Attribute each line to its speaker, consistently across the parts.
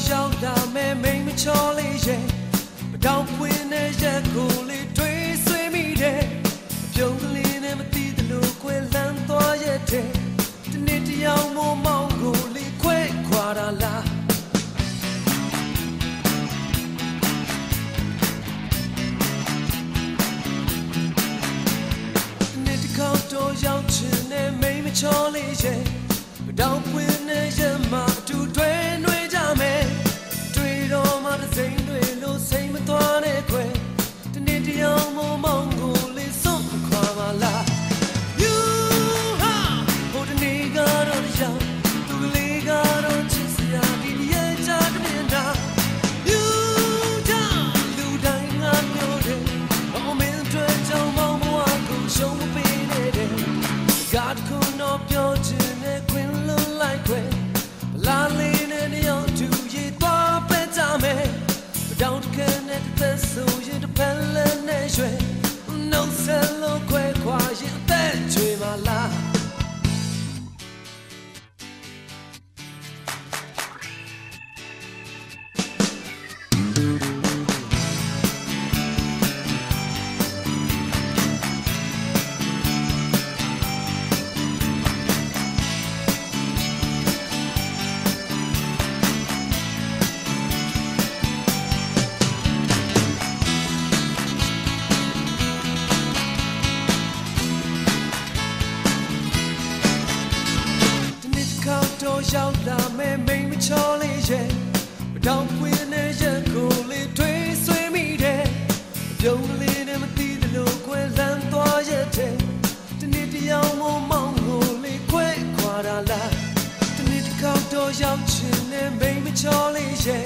Speaker 1: ရောက်လာမယ်မိန်မချောလေးရဲ့မတောင်ပွင့်တဲ့ရက်ကိုလေးတွေးဆွေးမိတယ်အပြုံးကလေးနဲ့မသိသလိုခွဲလန်းသွားရဲ့တဲ့ဒီနေ့တယောက်မို့မောင်ကိုလေးခွဲခွာတာလားဒီနေ့တခေါက်တော့ရောက်ချင်တဲ့မိန်မချောလေးရဲ့မတောင်ပွင့်တဲ့ရက်မှာအတူတွဲနှွေးကြမယ်တွေ့တော့မှတစ်စိမ့်တွေလို့စိတ်မသွားနဲ့ခွဲဒီနေ့တယောက်မို့မောင်ကိုလေးစွန့်ခွာပါလား You ဟာဟိုဒီနေ့ကတော့ရောက်သူကလေးကတော့ချစ်စရာဒီရဲ့ချာတဲ့နေတာ You ကြောင့်လူတိုင်းငါမျိုးတယ်ဘာမင်းတွေ့ကြောင်မောင်ဘဝကိုရှုံးမပေးနဲ့တဲ့ God could not ပြောချင်တဲ့ခွင်လုံးလိုက်ခွဲလာလေးနဲ့တယောက်သူရေးသွားပဲကြမယ်မတောင်တခဲနဲ့သက်ဆိုရင်တစ်ဖက်လည်းနဲ့ရွှဲနှုတ်ဆက်လို့ခွဲခွာရင်အသက်ချွေမလားတော့ရောက်လာမယ်မိန်မချောလေးရဲ့မတောင်ပွင့်တဲ့ရက်ကိုလေးတွေးဆွေးမိတယ်အပြုံးလေးနဲ့မသိသလိုခွဲလန်းသွားရဲ့တဲ့ဒီနေ့တယောက်မို့မောင်ကိုလေးခွဲခွာတာလားဒီနေ့တစ်ခေါက်တော့ရောက်ချင်တဲ့မိန်မချောလေးရဲ့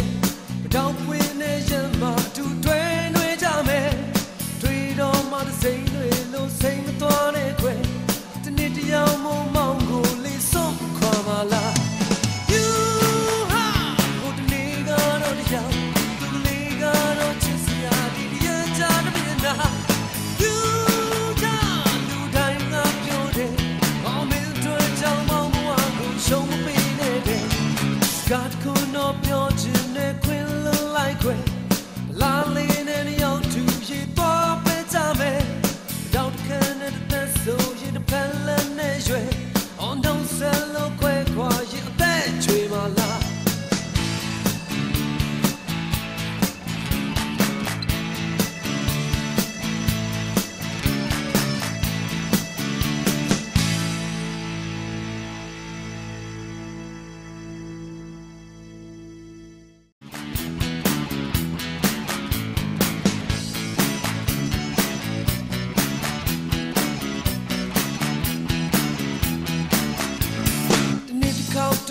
Speaker 1: မတောင်ပွင့်တဲ့ရက်မှာအတူတွဲနှွေးကြမယ်တွေ့တော့မှတစ်စိမ့်တွေလို့စိတ်မသွားနဲ့ခွဲဒီနေ့တယောက်မို့မောင်ကိုလေးစွန့်ခွာပါလား You ဟာဟိုဒီနေ့ကတော့ရောက်သူကလေးကတော့ချစ်စရာဒီရဲ့ချာတဲ့နေတာ You ကြောင့်လူတိုင်းငါပြောတယ်ဘာမင်းတွေ့ကြောင်မောင်ဘဝကိုရှုံးမပေးနဲ့တဲ့ God could not ပြောချင်တဲ့ခွင်လုံးလိုက်ခွဲလာလေးနဲ့ရောက်သူရေးသွားပဲကြမယ်တောက်ခံတဲ့သက်ဆိုရင်တစ်ဖက်လည်းနဲ့ရွှဲ On don't sell no quick while you that dream my life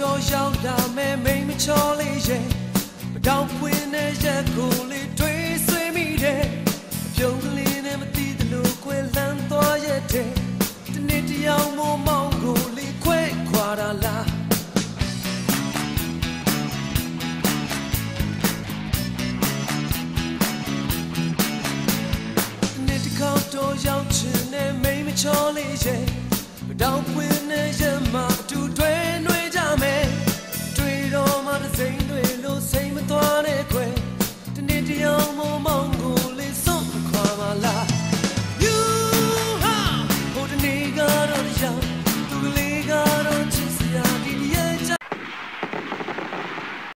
Speaker 1: တော့ရောက်လာမယ်မိန်မချောလေးရဲ့မတောင်ပွင့်တဲ့ရက်ကိုလေးတွေးဆွေးမိတယ်အပြုံးကလေးနဲ့မသိသလိုခွဲလန်းသွားရဲ့တဲ့ဒီနေ့တယောက်မို့မောင်ကိုလေးခွဲခွာတာလားဒီနေ့တစ်ခေါက်တော့ရောက်ချင်တဲ့မိန်မချောလေးရဲ့မတောင်ပွင့်